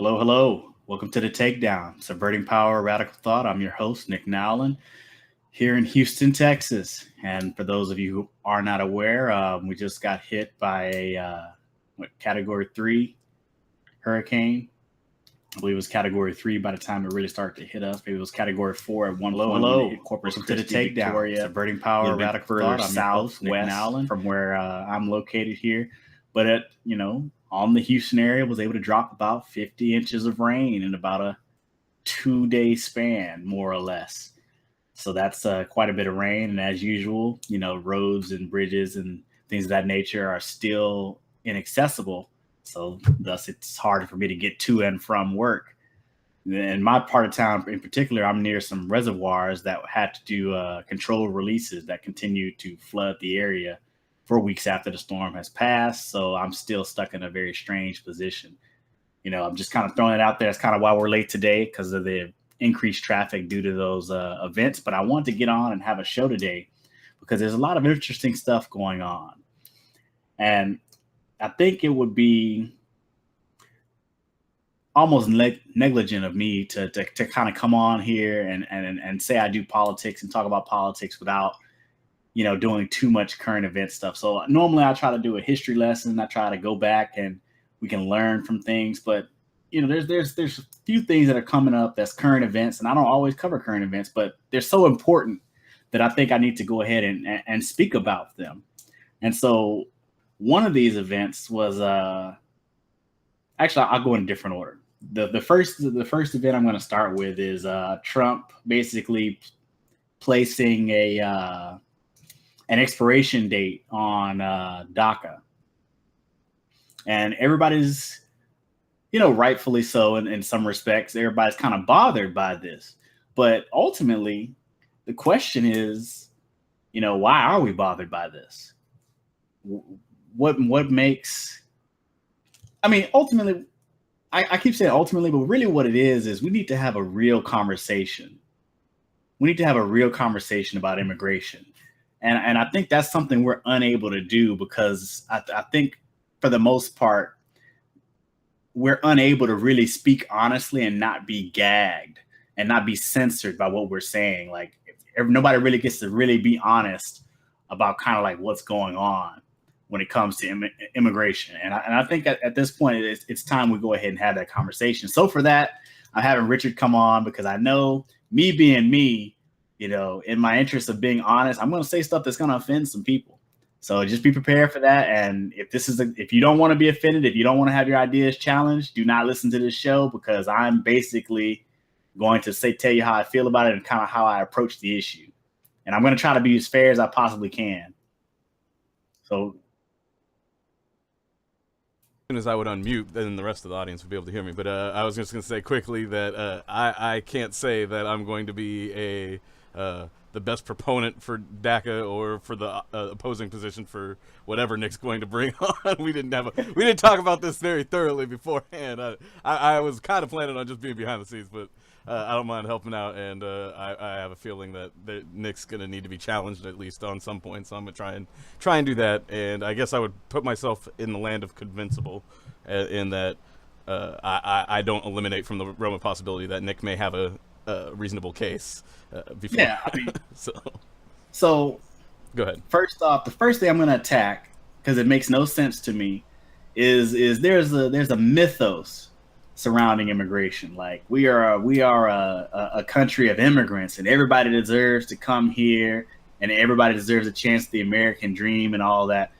Hello, hello. Welcome to the Takedown, Subverting Power, Radical Thought. I'm your host, Nick Nowlin, here in Houston, Texas. And for those of you who are not aware, we just got hit by a Category 3 hurricane. I believe it was Category 3 by the time it really started to hit us. Maybe it was Category 4 at one point. Hello. Welcome to the Takedown, Subverting Power, Radical Thought. I'm south, Nick Nowlin, from where I'm located here. But on the Houston area, was able to drop about 50 inches of rain in about a 2-day span, more or less. So that's quite a bit of rain. And as usual, roads and bridges and things of that nature are still inaccessible. So thus it's harder for me to get to and from work. In my part of town in particular, I'm near some reservoirs that had to do controlled releases that continue to flood the area for weeks after the storm has passed. So I'm still stuck in a very strange position. I'm just kind of throwing it out there. That's kind of why we're late today, because of the increased traffic due to those events. But I want to get on and have a show today because there's a lot of interesting stuff going on. And I think it would be almost negligent of me to kind of come on here and say I do politics and talk about politics without doing too much current event stuff. So normally I try to do a history lesson. I try to go back and we can learn from things. But, there's a few things that are coming up that's current events. And I don't always cover current events, but they're so important that I think I need to go ahead and speak about them. And so one of these events was actually, I'll go in a different order. The first event I'm going to start with is Trump basically placing an expiration date on DACA. And everybody's, rightfully so in some respects, everybody's kind of bothered by this. But ultimately, the question is, why are we bothered by this? What makes, ultimately, I keep saying ultimately, but really what it is we need to have a real conversation. We need to have a real conversation about immigration. And I think that's something we're unable to do because I think for the most part, we're unable to really speak honestly and not be gagged and not be censored by what we're saying. Like if nobody really gets to really be honest about kind of like what's going on when it comes to immigration. And I think at this point, it's time we go ahead and have that conversation. So for that, I'm having Richard come on because I know me being me, in my interest of being honest, I'm going to say stuff that's going to offend some people. So just be prepared for that. And if you don't want to be offended, if you don't want to have your ideas challenged, do not listen to this show because I'm basically going to tell you how I feel about it and kind of how I approach the issue. And I'm going to try to be as fair as I possibly can. So as I would unmute, then the rest of the audience would be able to hear me. But I was just going to say quickly that I can't say that I'm going to be the best proponent for DACA or for the opposing position for whatever Nick's going to bring on. We didn't talk about this very thoroughly beforehand. I was kind of planning on just being behind the scenes, but I don't mind helping out, and I have a feeling that Nick's going to need to be challenged at least on some point, so I'm going to try and do that. And I guess I would put myself in the land of convincible in that I don't eliminate from the realm of possibility that Nick may have a reasonable case before. Yeah, so go ahead. First off, the first thing I'm going to attack, because it makes no sense to me, is there's a mythos surrounding immigration. Like we are a country of immigrants, and everybody deserves to come here, and everybody deserves a chance at the American dream and all that.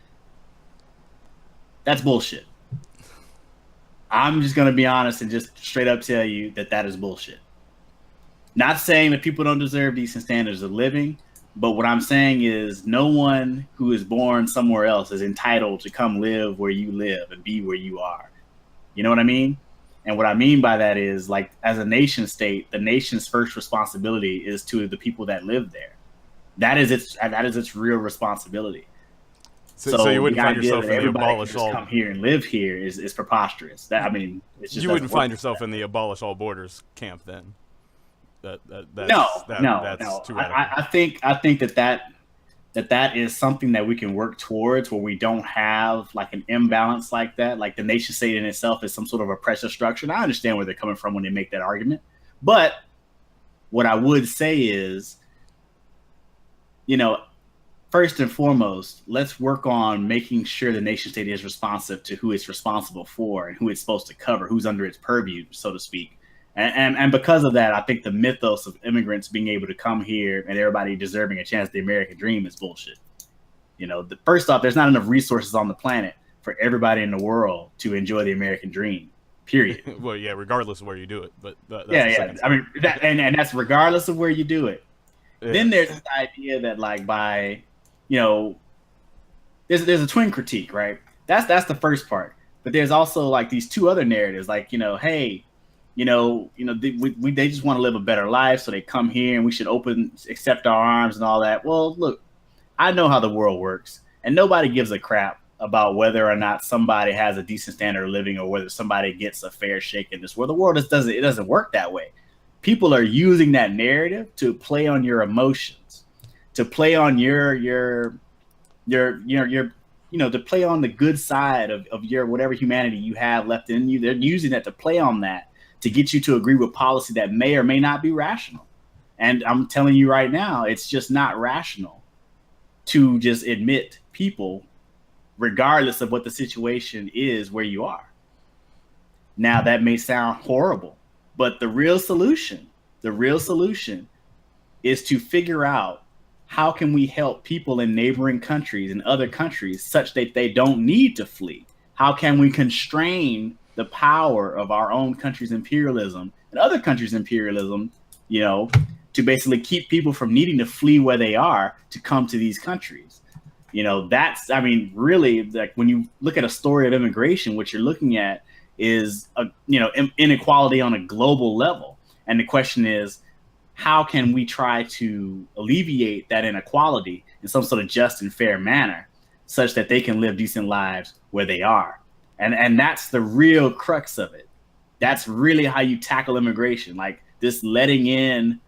That's bullshit. I'm just going to be honest and just straight up tell you that is bullshit. Not saying that people don't deserve decent standards of living, but what I'm saying is no one who is born somewhere else is entitled to come live where you live and be where you are. You know what I mean? And what I mean by that is, like, as a nation state, the nation's first responsibility is to the people that live there. That is its real responsibility. So you wouldn't find yourself in the abolish all. Come here and live here is preposterous. It's just you wouldn't find yourself in the abolish all borders camp then. That's no. too radical. I think that that is something that we can work towards, where we don't have like an imbalance like that. Like the nation state in itself is some sort of oppressive structure. And I understand where they're coming from when they make that argument. But what I would say is, first and foremost, let's work on making sure the nation state is responsive to who it's responsible for and who it's supposed to cover, who's under its purview, so to speak. And because of that, I think the mythos of immigrants being able to come here and everybody deserving a chance at the American dream is bullshit. First off, there's not enough resources on the planet for everybody in the world to enjoy the American dream, period. Well, yeah, regardless of where you do it. But that's I mean, and that's regardless of where you do it. Yeah. Then there's this idea that like by, there's a twin critique, right? That's the first part. But there's also like these two other narratives, like, hey, they just want to live a better life, so they come here and we should accept our arms and all that. Well, look, I know how the world works, and nobody gives a crap about whether or not somebody has a decent standard of living or whether somebody gets a fair shake in this world. The world doesn't work that way. People are using that narrative to play on your emotions, to play on to play on the good side of your whatever humanity you have left in you. They're using that to play on that, to get you to agree with policy that may or may not be rational. And I'm telling you right now, it's just not rational to just admit people, regardless of what the situation is where you are. Now, that may sound horrible, but the real solution is to figure out how can we help people in neighboring countries and other countries such that they don't need to flee? How can we constrain the power of our own country's imperialism and other countries' imperialism, to basically keep people from needing to flee where they are to come to these countries? Really, like when you look at a story of immigration, what you're looking at is inequality on a global level. And the question is, how can we try to alleviate that inequality in some sort of just and fair manner such that they can live decent lives where they are? And that's the real crux of it. That's really how you tackle immigration, like this letting in,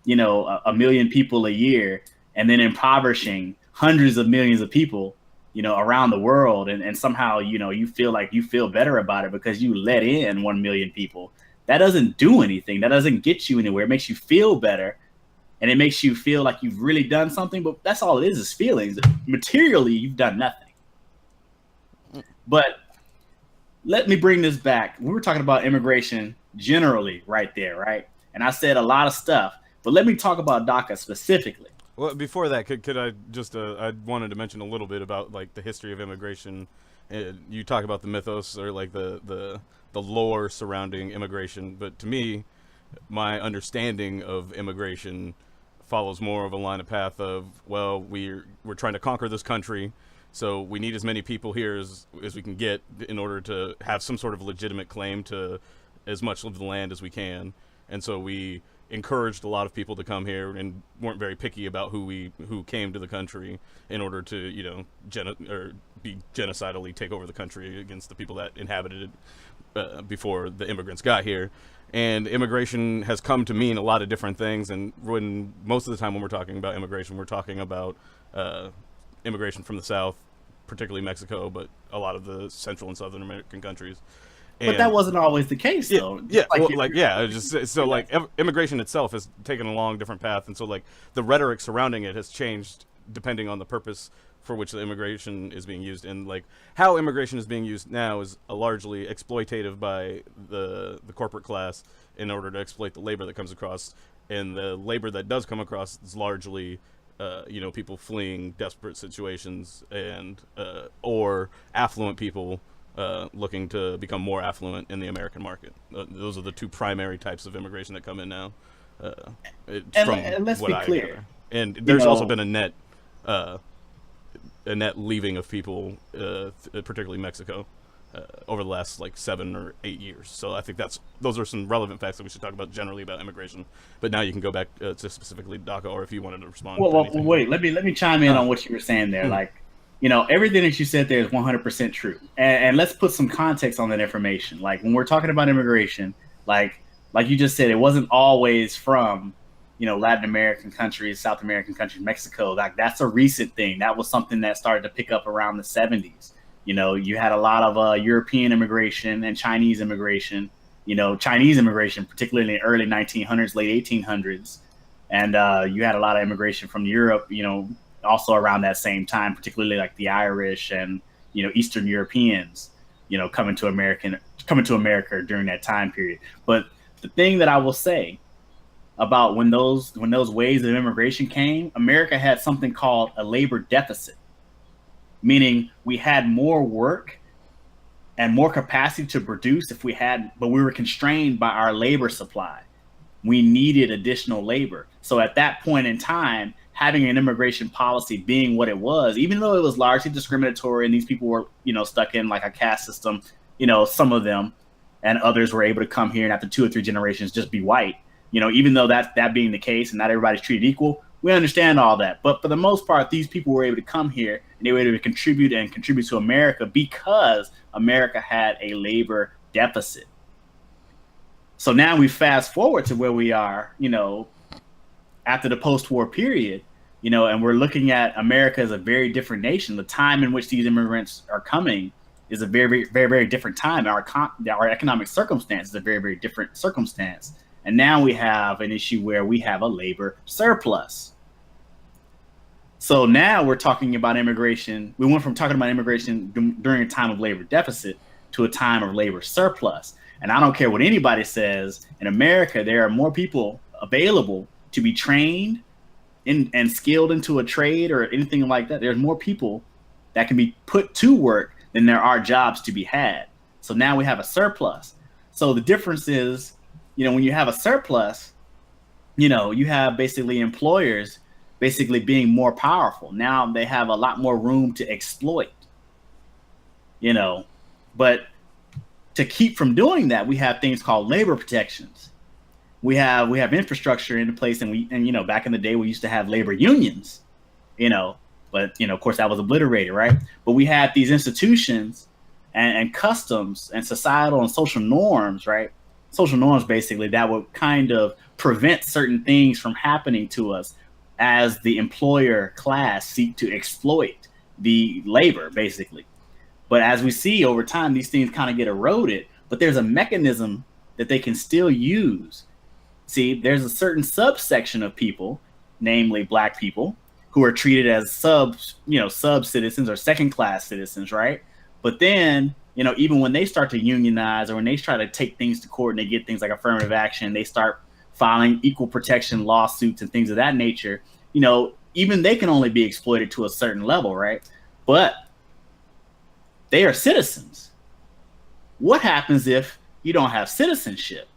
a million people a year and then impoverishing hundreds of millions of people, around the world. And somehow, you feel like you feel better about it because you let in 1 million people. That doesn't do anything. That doesn't get you anywhere. It makes you feel better. And it makes you feel like you've really done something. But that's all it is feelings. Materially, you've done nothing. But let me bring this back. We were talking about immigration generally right there, right? And I said a lot of stuff. But let me talk about DACA specifically. Well, before that, could I just I wanted to mention a little bit about like the history of immigration. You talk about the mythos or like the lore surrounding immigration, but to me, my understanding of immigration follows more of a line of path of, well, we're trying to conquer this country, so we need as many people here as we can get in order to have some sort of legitimate claim to as much of the land as we can. And so we encouraged a lot of people to come here and weren't very picky about who came to the country in order to be genocidally take over the country against the people that inhabited it before the immigrants got here. And immigration has come to mean a lot of different things, and when most of the time when we're talking about immigration, we're talking about immigration from the South, particularly Mexico, but a lot of the Central and Southern American countries. But that wasn't always the case, though. Immigration itself has taken a long different path, and so like the rhetoric surrounding it has changed depending on the purpose for which the immigration is being used. And like how immigration is being used now is largely exploitative by the corporate class in order to exploit the labor that comes across, and the labor that does come across is largely people fleeing desperate situations and or affluent people looking to become more affluent in the American market. Those are the two primary types of immigration that come in now. And let's be clear. And there's also been a net leaving of people, particularly Mexico, over the last like 7 or 8 years. So I think those are some relevant facts that we should talk about generally about immigration. But now you can go back to specifically DACA, or if you wanted to respond. Well, wait. Let me chime in on what you were saying there. Like, everything that you said there is 100% true. And let's put some context on that information. Like when we're talking about immigration, like you just said, it wasn't always from, Latin American countries, South American countries, Mexico. Like that's a recent thing. That was something that started to pick up around the 70s. You had a lot of European immigration and Chinese immigration. Chinese immigration, particularly in the early 1900s, late 1800s, and you had a lot of immigration from Europe. Also around that same time, particularly like the Irish and Eastern Europeans. Coming to America during that time period. But the thing that I will say about when those waves of immigration came, America had something called a labor deficit, meaning we had more work and more capacity to produce but we were constrained by our labor supply. We needed additional labor. So at that point in time, having an immigration policy being what it was, even though it was largely discriminatory and these people were, stuck in like a caste system, some of them, and others were able to come here and after 2 or 3 generations just be white. Even though that being the case and not everybody's treated equal, we understand all that. But for the most part, these people were able to come here and they were able to contribute to America because America had a labor deficit. So now we fast forward to where we are, after the post-war period, and we're looking at America as a very different nation. The time in which these immigrants are coming is a very, very, very different time. Our economic circumstance is a very, very different circumstance. And now we have an issue where we have a labor surplus. So now we're talking about immigration. We went from talking about immigration during a time of labor deficit to a time of labor surplus. And I don't care what anybody says, in America, there are more people available to be trained and skilled into a trade or anything like that. There's more people that can be put to work than there are jobs to be had. So now we have a surplus. So the difference is, when you have a surplus, you have basically employers basically being more powerful. Now they have a lot more room to exploit, but to keep from doing that, we have things called labor protections. We have infrastructure into place, and back in the day we used to have labor unions, but of course that was obliterated, right? But we had these institutions and customs and societal and social norms, right? Social norms basically that would kind of prevent certain things from happening to us as the employer class seek to exploit the labor, basically. But as we see over time, these things kind of get eroded, but there's a mechanism that they can still use. See, there's a certain subsection of people, namely Black people, who are treated as sub citizens or second class citizens, right? But then, even when they start to unionize or when they try to take things to court and they get things like affirmative action, they start filing equal protection lawsuits and things of that nature, even they can only be exploited to a certain level, right? But they are citizens. What happens if you don't have citizenship?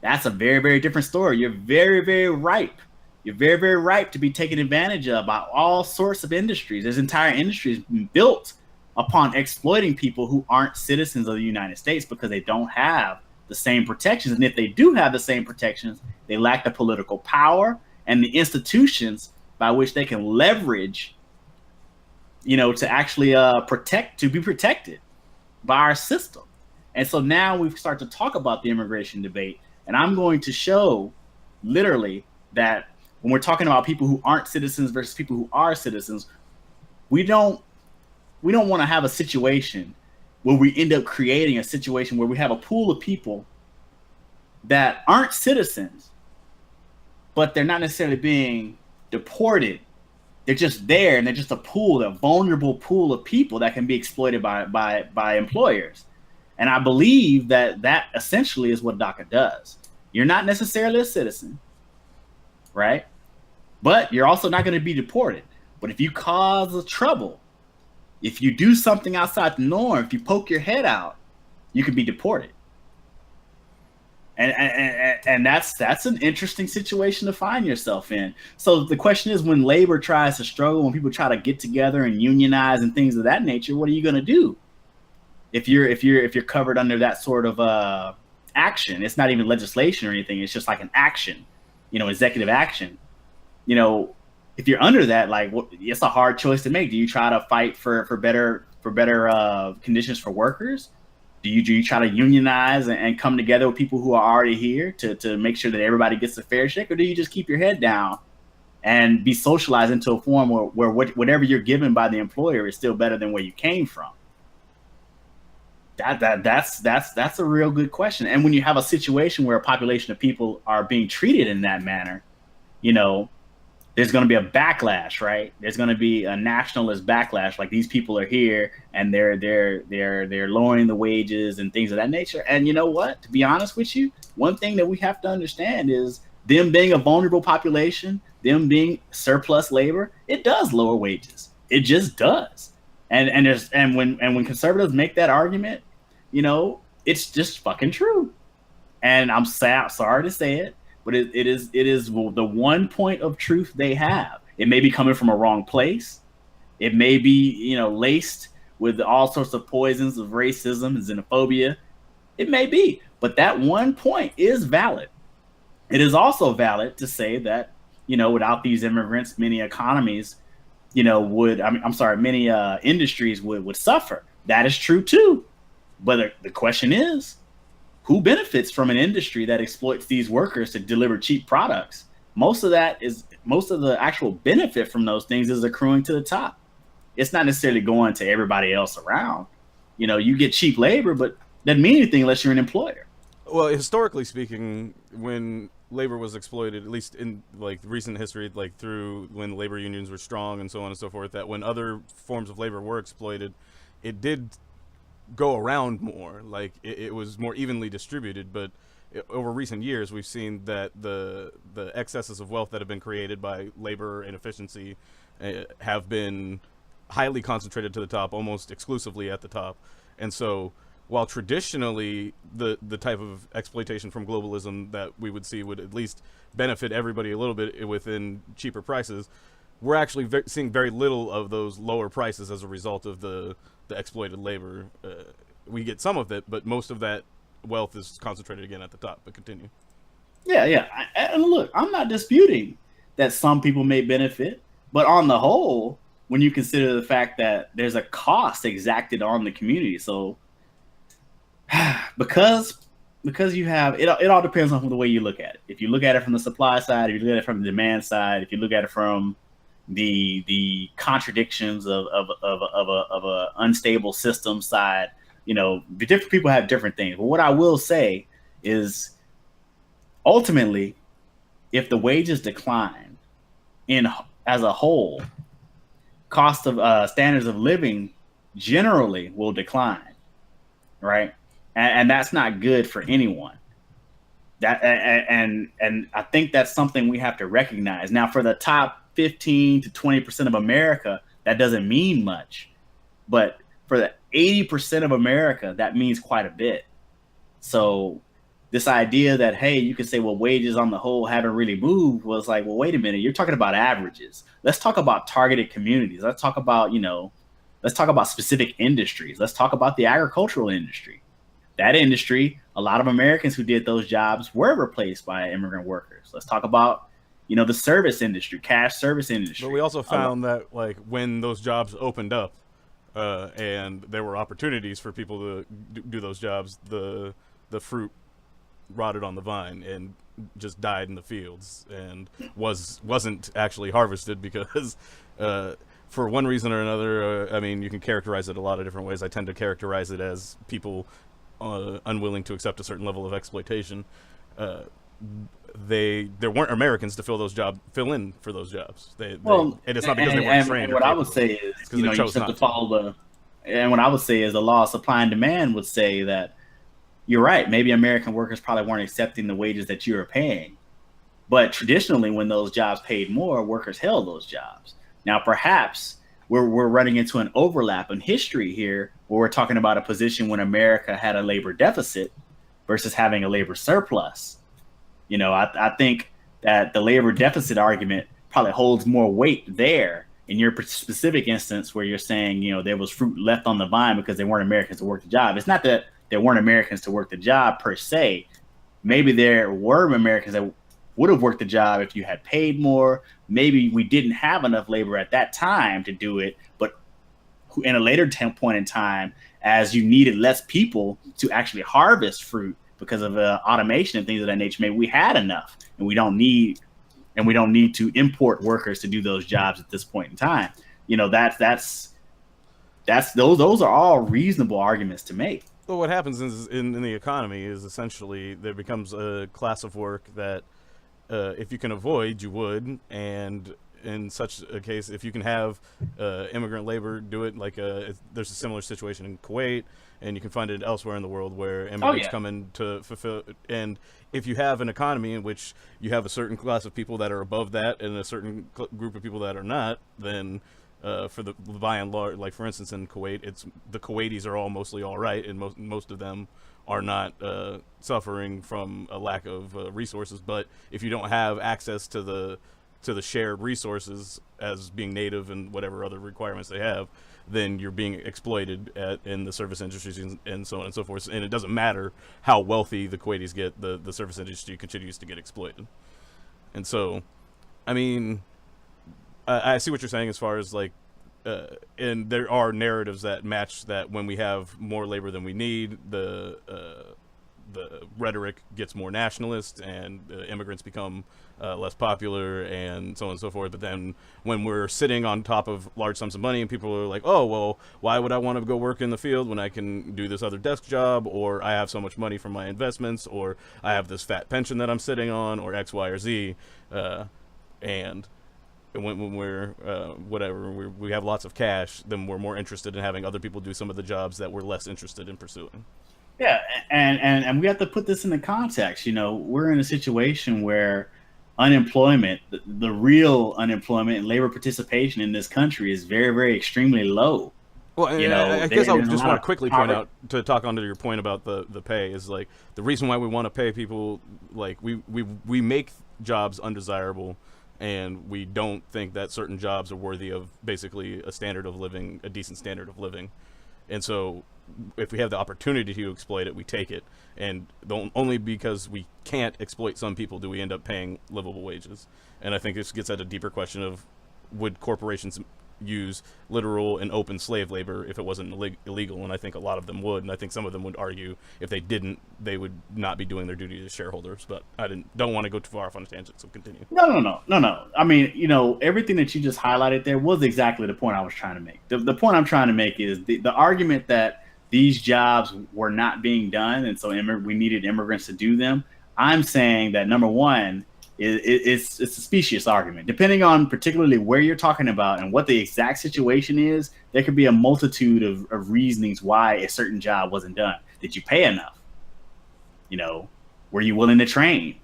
That's a very, very different story. You're very, very ripe. You're very, very ripe to be taken advantage of by all sorts of industries. There's entire industries built upon exploiting people who aren't citizens of the United States because they don't have the same protections. And if they do have the same protections, they lack the political power and the institutions by which they can leverage, to actually be protected by our system. And so now we start to talk about the immigration debate. And I'm going to show literally that when we're talking about people who aren't citizens versus people who are citizens, we don't want to have a situation where we end up creating a situation where we have a pool of people that aren't citizens, but they're not necessarily being deported. They're just there, and they're just a vulnerable pool of people that can be exploited by employers. And I believe that essentially is what DACA does. You're not necessarily a citizen, right? But you're also not going to be deported. But if you cause a trouble, if you do something outside the norm, if you poke your head out, you can be deported. And that's an interesting situation to find yourself in. So the question is, when labor tries to struggle, when people try to get together and unionize and things of that nature, what are you going to do? If you're covered under that sort of action, it's not even legislation or anything. It's just like an action, executive action. If you're under that, it's a hard choice to make. Do you try to fight for better conditions for workers, Do you try to unionize and come together with people who are already here to make sure that everybody gets a fair shake, or do you just keep your head down and be socialized into a form where whatever you're given by the employer is still better than where you came from? That's a real good question. And when you have a situation where a population of people are being treated in that manner, you know, there's going to be a backlash, right? There's going to be a nationalist backlash. Like, these people are here and they're lowering the wages and things of that nature. And you know what? To be honest with you, one thing that we have to understand is them being a vulnerable population, them being surplus labor, it does lower wages. It just does. And when conservatives make that argument, you know, it's just fucking true. And I'm sorry to say it, but it is the one point of truth they have. It may be coming from a wrong place. It may be, you know, laced with all sorts of poisons of racism and xenophobia. It may be, but that one point is valid. It is also valid to say that, you know, without these immigrants, many economies, you know, many industries would suffer. That is true too. But the question is, who benefits from an industry that exploits these workers to deliver cheap products? Most of the actual benefit from those things is accruing to the top. It's not necessarily going to everybody else around. You know, you get cheap labor, but that doesn't mean anything unless you're an employer. Well, historically speaking, when labor was exploited, at least in like recent history, like through when labor unions were strong and so on and so forth, that when other forms of labor were exploited, it did go around more. Like it was more evenly distributed. But over recent years, we've seen that the excesses of wealth that have been created by labor inefficiency have been highly concentrated to the top, almost exclusively at the top. And so while traditionally the type of exploitation from globalism that we would see would at least benefit everybody a little bit within cheaper prices, we're actually seeing very little of those lower prices as a result of the exploited labor. We get some of it, but most of that wealth is concentrated again at the top. But continue. Yeah. And look, I'm not disputing that some people may benefit, but on the whole, when you consider the fact that there's a cost exacted on the community, so because you have it all depends on the way you look at it. If you look at it from the supply side, if you look at it from the demand side, if you look at it from the contradictions of a unstable system side, you know, the different people have different things. But what I will say is, ultimately, if the wages decline as a whole, cost of standards of living generally will decline, right? And that's not good for anyone. That and I think that's something we have to recognize. Now, for the top 15 to 20% of America, that doesn't mean much, but for the 80% of America, that means quite a bit. So this idea that, hey, you can say, well, wages on the whole haven't really moved, was like, well, wait a minute, you're talking about averages. Let's talk about targeted communities. Let's talk about, let's talk about specific industries. Let's talk about the agricultural industry. That industry, a lot of Americans who did those jobs were replaced by immigrant workers. Let's talk about, the service industry, cash service industry. But we also found that, like, when those jobs opened up and there were opportunities for people to do those jobs, the fruit rotted on the vine and just died in the fields and wasn't actually harvested because for one reason or another, I mean, you can characterize it a lot of different ways. I tend to characterize it as people unwilling to accept a certain level of exploitation. There weren't Americans to fill in for those jobs. And it's not because they weren't trained. And what I would say is, you just have to follow and what I would say is the law of supply and demand would say that you're right. Maybe American workers probably weren't accepting the wages that you were paying, but traditionally, when those jobs paid more, workers held those jobs. Now, perhaps we're running into an overlap in history here, where we're talking about a position when America had a labor deficit versus having a labor surplus. I think that the labor deficit argument probably holds more weight there in your specific instance, where you're saying, there was fruit left on the vine because there weren't Americans to work the job. It's not that there weren't Americans to work the job per se. Maybe there were Americans that would have worked the job if you had paid more. Maybe we didn't have enough labor at that time to do it, but in a later point in time, as you needed less people to actually harvest fruit because of automation and things of that nature. Maybe we had enough, and we don't need to import workers to do those jobs at this point in time. Those are all reasonable arguments to make. Well, what happens is in the economy is essentially there becomes a class of work that if you can avoid, you would, and in such a case, if you can have immigrant labor do it, like there's a similar situation in Kuwait, and you can find it elsewhere in the world where immigrants come in to fulfill. And if you have an economy in which you have a certain class of people that are above that and a certain group of people that are not, then for the by and large, like for instance in Kuwait, it's the Kuwaitis are all mostly all right, and most of them are not suffering from a lack of resources. But if you don't have access to the shared resources as being native and whatever other requirements they have, then you're being exploited in the service industries and so on and so forth. And it doesn't matter how wealthy the Kuwaitis get, the service industry continues to get exploited. And so, I mean, I see what you're saying as far as like, and there are narratives that match that when we have more labor than we need, the rhetoric gets more nationalist and immigrants become less popular and so on and so forth. But then when we're sitting on top of large sums of money and people are like, oh, well, why would I want to go work in the field when I can do this other desk job, or I have so much money from my investments, or I have this fat pension that I'm sitting on, or X, Y, or Z. And when we're we have lots of cash, then we're more interested in having other people do some of the jobs that we're less interested in pursuing. Yeah, and we have to put this into context. We're in a situation where unemployment, the real unemployment and labor participation in this country is very, very extremely low. Well, I guess I just want to quickly point out, to talk onto your point about the pay, is like the reason why we want to pay people, like we make jobs undesirable, and we don't think that certain jobs are worthy of basically a standard of living, a decent standard of living. And so if we have the opportunity to exploit it, we take it. And only because we can't exploit some people do we end up paying livable wages. And I think this gets at a deeper question of, would corporations use literal and open slave labor if it wasn't illegal? And I think a lot of them would, and I think some of them would argue if they didn't, they would not be doing their duty to shareholders. But I don't want to go too far off on a tangent, so continue. No. I mean, everything that you just highlighted there was exactly the point I was trying to make. The point I'm trying to make is the argument that these jobs were not being done, and so we needed immigrants to do them. I'm saying that, number one, it's a specious argument. Depending on particularly where you're talking about and what the exact situation is, there could be a multitude of reasonings why a certain job wasn't done. Did you pay enough? Were you willing to train?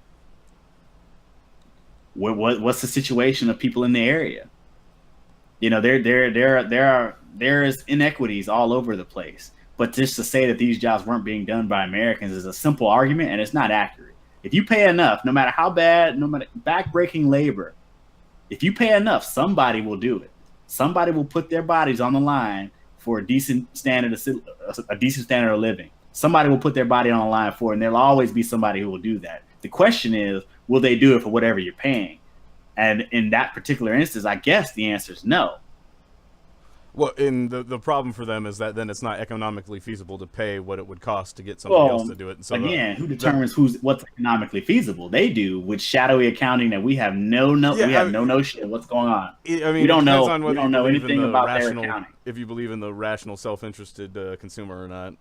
What's the situation of people in the area? There's inequities all over the place. But just to say that these jobs weren't being done by Americans is a simple argument, and it's not accurate. If you pay enough, no matter how bad, no matter backbreaking labor, if you pay enough, somebody will do it. Somebody will put their bodies on the line for a decent standard of living. Somebody will put their body on the line for it, and there'll always be somebody who will do that. The question is, will they do it for whatever you're paying? And in that particular instance, I guess the answer is no. Well, the problem for them is that then it's not economically feasible to pay what it would cost to get somebody else to do it. And so again, who determines what's economically feasible? They do, with shadowy accounting that we have no notion of what's going on. I mean, we don't know anything about their accounting. If you believe in the rational, self-interested consumer or not,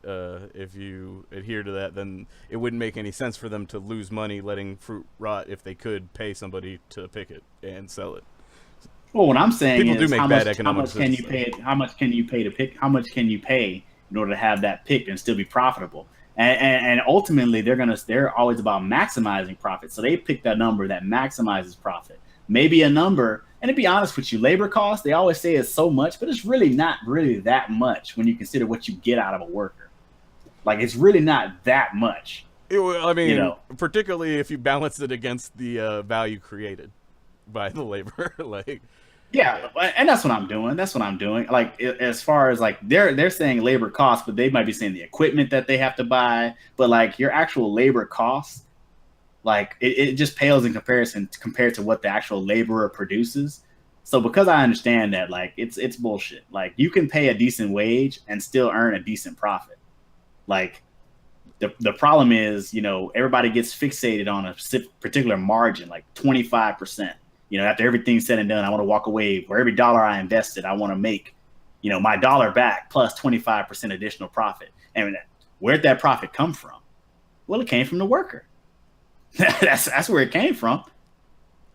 if you adhere to that, then it wouldn't make any sense for them to lose money letting fruit rot if they could pay somebody to pick it and sell it. Well, what I'm saying is, how much can you pay to pick? How much can you pay in order to have that picked and still be profitable? And ultimately, they're always about maximizing profit. So they pick that number that maximizes profit. Maybe a number, and to be honest with you, labor costs, they always say it's so much, but it's really not really that much when you consider what you get out of a worker. Like, it's really not that much. I mean, particularly if you balance it against the value created by the labor, like. Yeah, and that's what I'm doing. Like, as far as like they're saying labor costs, but they might be saying the equipment that they have to buy. But like your actual labor costs, like it just pales in comparison compared to what the actual laborer produces. So because I understand that, like, it's bullshit. Like, you can pay a decent wage and still earn a decent profit. Like, the problem is, everybody gets fixated on a particular margin, like 25%. After everything's said and done, I want to walk away. For every dollar I invested, I want to make, my dollar back plus 25% additional profit. And where'd that profit come from? Well, it came from the worker. That's where it came from.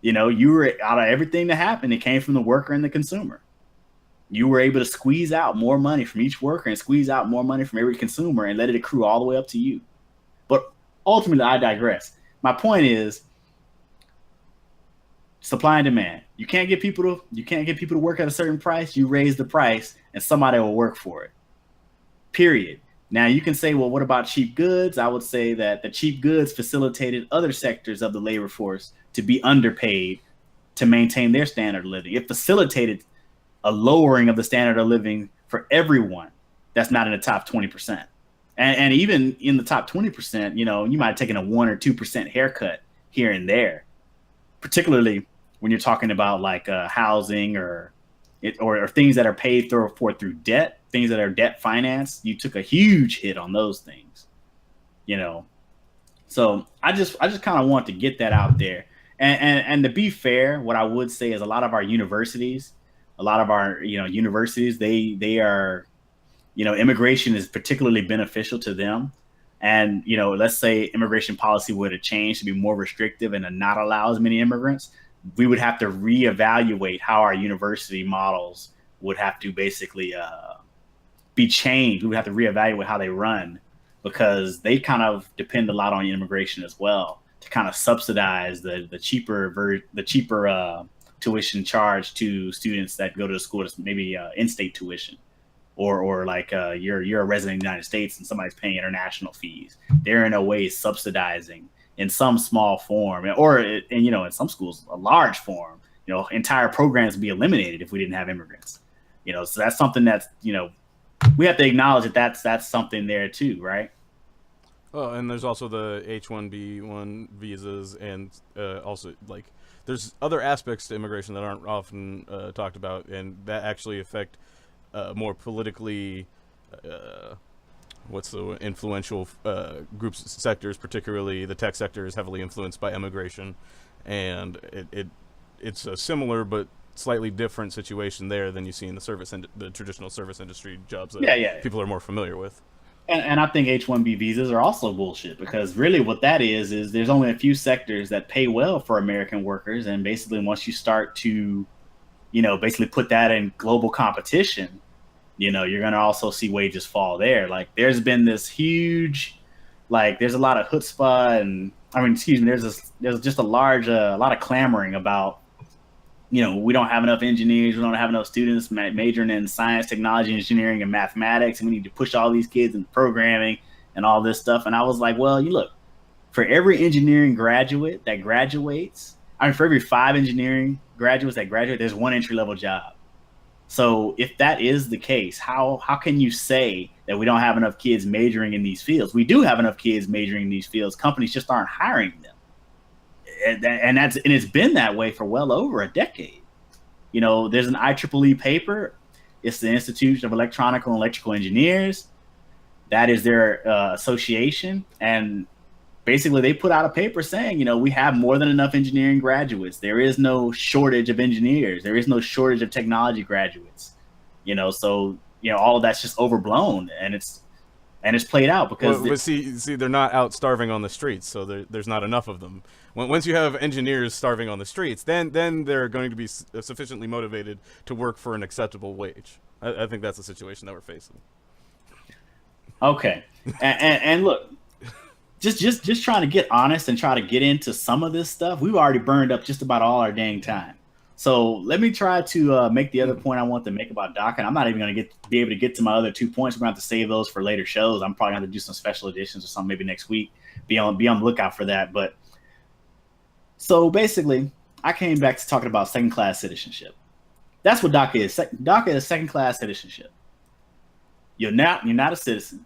You were out of everything that happened, it came from the worker and the consumer. You were able to squeeze out more money from each worker and squeeze out more money from every consumer and let it accrue all the way up to you. But ultimately, I digress. My point is supply and demand. You can't get people to work at a certain price. You raise the price and somebody will work for it. Period. Now you can say, well, what about cheap goods? I would say that the cheap goods facilitated other sectors of the labor force to be underpaid to maintain their standard of living. It facilitated a lowering of the standard of living for everyone that's not in the top 20%. And even in the top 20%, you might have taken a 1 or 2% haircut here and there, particularly when you're talking about like housing or things that are paid for through debt, things that are debt financed. You took a huge hit on those things, So I just kind of want to get that out there. And to be fair, what I would say is a lot of our universities, they are, immigration is particularly beneficial to them. And, let's say immigration policy would have changed to be more restrictive and to not allow as many immigrants. We would have to reevaluate how our university models would have to basically be changed. We would have to reevaluate how they run because they kind of depend a lot on immigration as well to kind of subsidize the cheaper tuition charge to students that go to the school, maybe in-state tuition, or like you're a resident of the United States and somebody's paying international fees. They're in a way subsidizing in some small form, or in some schools a large form. Entire programs would be eliminated if we didn't have immigrants. So that's something that's we have to acknowledge that's something there too, right? Oh, and there's also the H-1B1 visas, and also like there's other aspects to immigration that aren't often talked about, and that actually affect more politically what's the influential groups, sectors, particularly the tech sector is heavily influenced by immigration, and it's a similar but slightly different situation there than you see in the traditional service industry jobs that people are more familiar with. And I think H-1B visas are also bullshit because really what that is there's only a few sectors that pay well for American workers. And basically once you start to, basically put that in global competition, you're going to also see wages fall there. Like there's been this huge, there's a lot of chutzpah there's just a lot of clamoring about, we don't have enough engineers. We don't have enough students majoring in science, technology, engineering, and mathematics. And we need to push all these kids into programming and all this stuff. And I was like, well, you look, for every engineering graduate that graduates, for every 5 engineering graduates that graduate, there's 1 entry-level job. So if that is the case, how can you say that we don't have enough kids majoring in these fields? We do have enough kids majoring in these fields. Companies just aren't hiring them. And it's been that way for well over a decade. There's an IEEE paper. It's the Institute of Electronical and Electrical Engineers. That is their association. And basically they put out a paper saying, we have more than enough engineering graduates. There is no shortage of engineers. There is no shortage of technology graduates. So all of that's just overblown, and it's played out because but see, they're not out starving on the streets, so there's not enough of them. Once you have engineers starving on the streets, then they're going to be sufficiently motivated to work for an acceptable wage. I think that's the situation that we're facing. Okay, and look, just trying to get honest and try to get into some of this stuff. We've already burned up just about all our dang time. So let me try to make the other point I want to make about DACA. And I'm not even going to be able to get to my other 2 points. We're going to have to save those for later shows. I'm probably going to have to do some special editions or something maybe next week. Be on the lookout for that. But so basically, I came back to talking about second-class citizenship. That's what DACA is. DACA is second-class citizenship. You're not a citizen.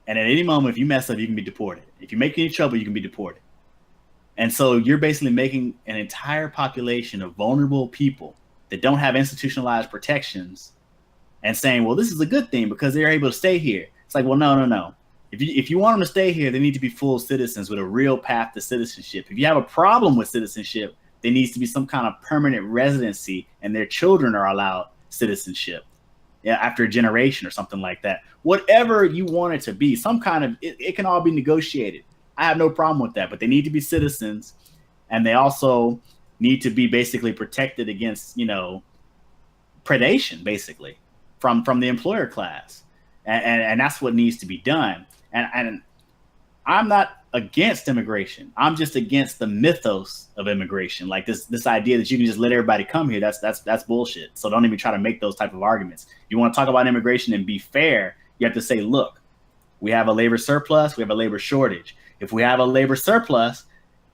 And at any moment, if you mess up, you can be deported. If you make any trouble, you can be deported. And so you're basically making an entire population of vulnerable people that don't have institutionalized protections and saying, well, this is a good thing because they're able to stay here. It's like, well, no. If you want them to stay here, they need to be full citizens with a real path to citizenship. If you have a problem with citizenship, there needs to be some kind of permanent residency and their children are allowed citizenship after a generation or something like that. Whatever you want it to be, some kind of, it can all be negotiated. I have no problem with that, but they need to be citizens, and they also need to be basically protected against, predation, basically, from the employer class. And that's what needs to be done. And I'm not against immigration. I'm just against the mythos of immigration. Like this idea that you can just let everybody come here. That's bullshit. So don't even try to make those type of arguments. You want to talk about immigration and be fair, you have to say, look, we have a labor surplus, we have a labor shortage. If we have a labor surplus,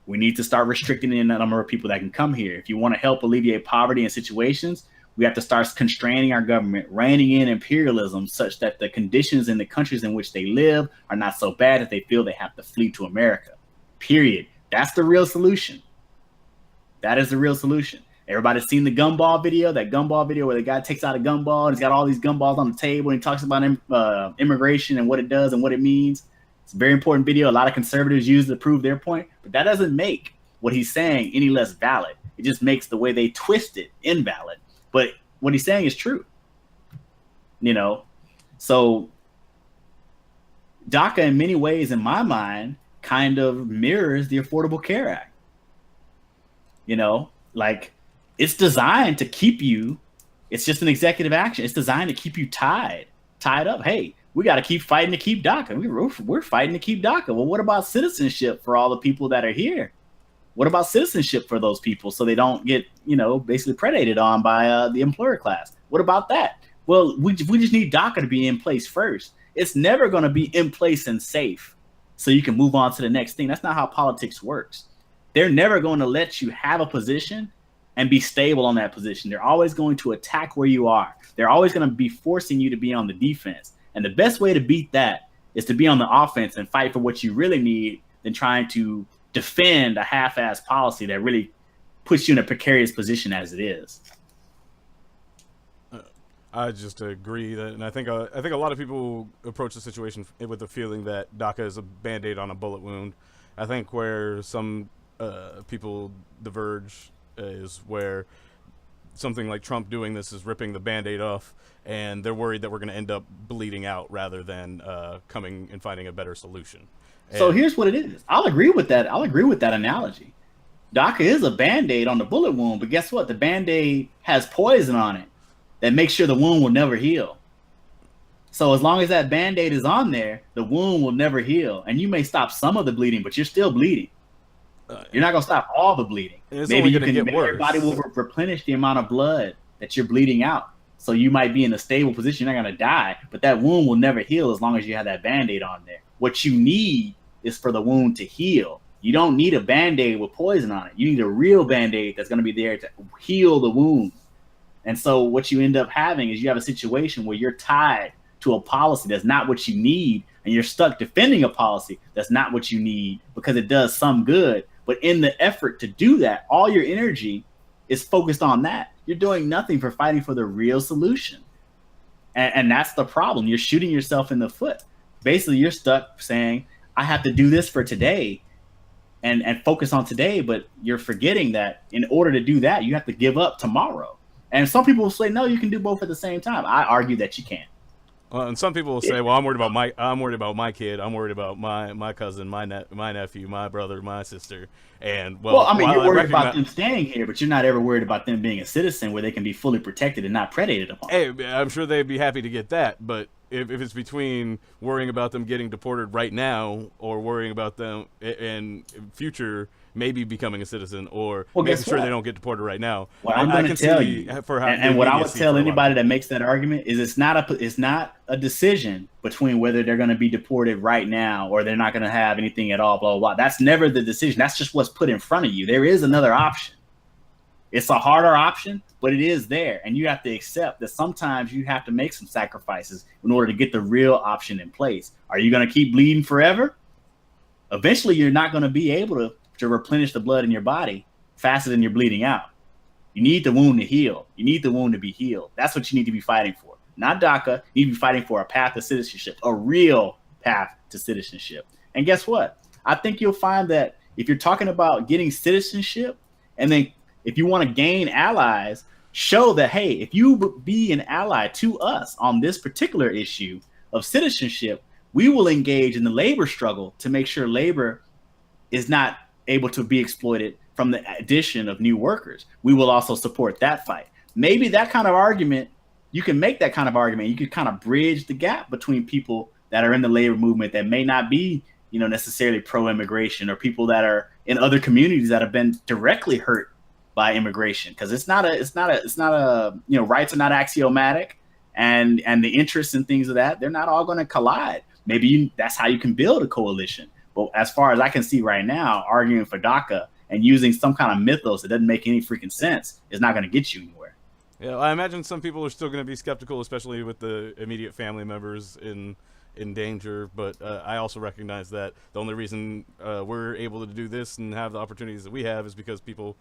we need to start restricting the number of people that can come here. If you want to help alleviate poverty in situations, we have to start constraining our government, reining in imperialism such that the conditions in the countries in which they live are not so bad that they feel they have to flee to America. Period. That's the real solution. That is the real solution. Everybody's seen the gumball video, that gumball video where the guy takes out a gumball and he's got all these gumballs on the table and he talks about immigration and what it does and what it means. It's a very important video. A lot of conservatives use it to prove their point, but that doesn't make what he's saying any less valid. It just makes the way they twist it invalid. But what he's saying is true, So DACA, in many ways, in my mind, kind of mirrors the Affordable Care Act. Like it's designed to keep you. It's just an executive action. It's designed to keep you tied up. Hey, we got to keep fighting to keep DACA. We're fighting to keep DACA. Well, what about citizenship for all the people that are here? What about citizenship for those people so they don't get, basically predated on by the employer class? What about that? Well, we just need DACA to be in place first. It's never going to be in place and safe so you can move on to the next thing. That's not how politics works. They're never going to let you have a position and be stable on that position. They're always going to attack where you are. They're always going to be forcing you to be on the defense. And the best way to beat that is to be on the offense and fight for what you really need than trying to defend a half-assed policy that really puts you in a precarious position as it is. I just agree that, and I think a lot of people approach the situation with the feeling that DACA is a Band-Aid on a bullet wound. I think where some people diverge is where something like Trump doing this is ripping the Band-Aid off, and they're worried that we're going to end up bleeding out rather than coming and finding a better solution. So here's what it is. I'll agree with that. I'll agree with that analogy. DACA is a Band-Aid on the bullet wound, but guess what? The Band-Aid has poison on it that makes sure the wound will never heal. So as long as that Band-Aid is on there, the wound will never heal. And you may stop some of the bleeding, but you're still bleeding. You're not going to stop all the bleeding. Maybe your body will replenish the amount of blood that you're bleeding out. So you might be in a stable position. You're not going to die, but that wound will never heal as long as you have that Band-Aid on there. What you need is for the wound to heal. You don't need a Band-Aid with poison on it. You need a real Band-Aid that's going to be there to heal the wound. And so what you end up having is you have a situation where you're tied to a policy that's not what you need, and you're stuck defending a policy that's not what you need because it does some good. But in the effort to do that, all your energy is focused on that. You're doing nothing for fighting for the real solution. And that's the problem. You're shooting yourself in the foot. Basically, you're stuck saying, I have to do this for today and focus on today, but you're forgetting that in order to do that, you have to give up tomorrow. And some people will say, no, you can do both at the same time. I argue that you can't. And some people will say, well, I'm worried about my kid. I'm worried about my cousin, my nephew, my brother, my sister. And you're worried about them staying here, but you're not ever worried about them being a citizen where they can be fully protected and not predated upon. Hey, I'm sure they'd be happy to get that. But if it's between worrying about them getting deported right now or worrying about them in future maybe becoming a citizen or making sure they don't get deported right now. What I'm going to tell you, and what I would tell anybody that makes that argument is it's not a decision between whether they're going to be deported right now or they're not going to have anything at all, blah, blah, blah. That's never the decision. That's just what's put in front of you. There is another option. It's a harder option, but it is there. And you have to accept that sometimes you have to make some sacrifices in order to get the real option in place. Are you going to keep bleeding forever? Eventually, you're not going to be able to to replenish the blood in your body faster than you're bleeding out. You need the wound to heal. You need the wound to be healed. That's what you need to be fighting for. Not DACA. You need to be fighting for a path to citizenship, a real path to citizenship. And guess what? I think you'll find that if you're talking about getting citizenship, and then if you want to gain allies, show that, hey, if you be an ally to us on this particular issue of citizenship, we will engage in the labor struggle to make sure labor is not able to be exploited from the addition of new workers. We will also support that fight. Maybe that kind of argument, you can make that kind of argument. You could kind of bridge the gap between people that are in the labor movement that may not be, necessarily pro-immigration, or people that are in other communities that have been directly hurt by immigration. Because it's not a rights are not axiomatic, and the interests and things of that, they're not all going to collide. Maybe that's how you can build a coalition. But as far as I can see right now, arguing for DACA and using some kind of mythos that doesn't make any freaking sense is not going to get you anywhere. Yeah, I imagine some people are still going to be skeptical, especially with the immediate family members in danger. But I also recognize that the only reason we're able to do this and have the opportunities that we have is because people,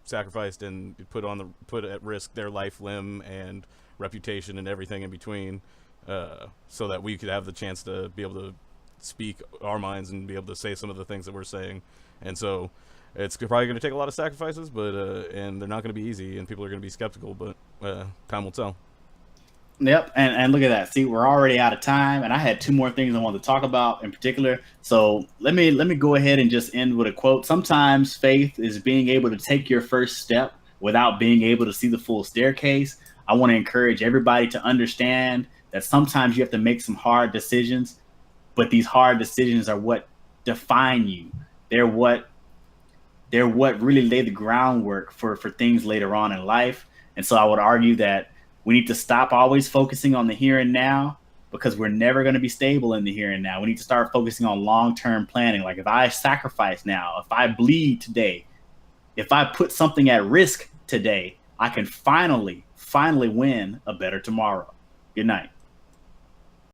sacrificed and put at risk their life, limb, and reputation and everything in between, so that we could have the chance to be able to speak our minds and be able to say some of the things that we're saying. And so it's probably going to take a lot of sacrifices, but and they're not going to be easy, and people are going to be skeptical, but time will tell. Yep, and look at that. See, we're already out of time, and I had two more things I wanted to talk about in particular. So let me go ahead and just end with a quote. Sometimes faith is being able to take your first step without being able to see the full staircase. I want to encourage everybody to understand that sometimes you have to make some hard decisions, but these hard decisions are what define you. They're what really lay the groundwork for things later on in life. And so I would argue that we need to stop always focusing on the here and now, because we're never going to be stable in the here and now. We need to start focusing on long-term planning. Like, if I sacrifice now, if I bleed today, if I put something at risk today, I can finally win a better tomorrow. Good night.